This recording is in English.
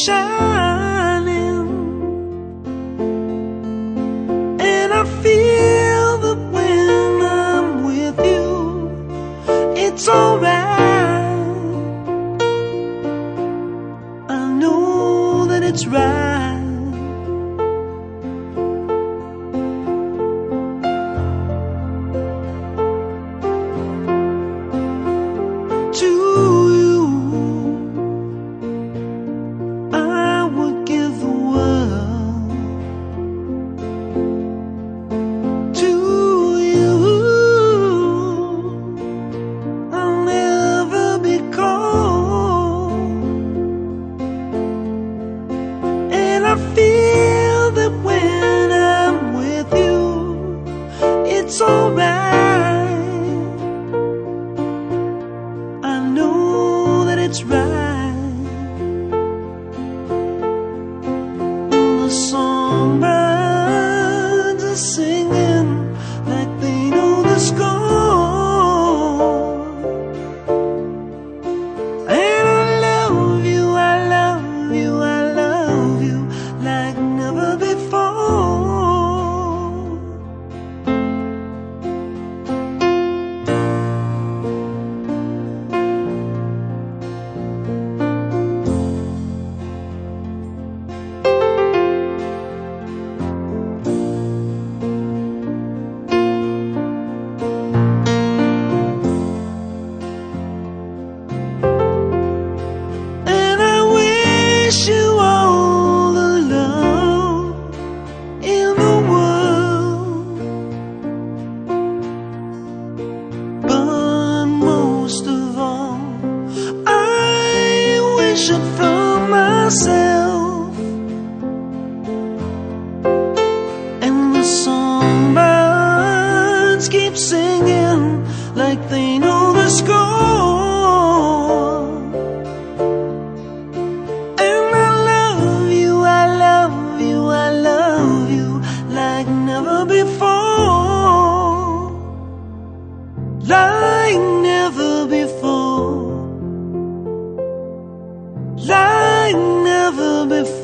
shining, and I feel that when I'm with you, it's alright. I know that it's right. I feel that when I'm with you, it's alright. I know that it's right. The songbirds are singing like they know the score. And I love you, I love you, I love you like never before. And I wish you all the love in the world, but most of all, I wish it from myself. And the songbirds keep singing like they know the score. And I love you, I love you, I love you like never before. Like never before. Like never before.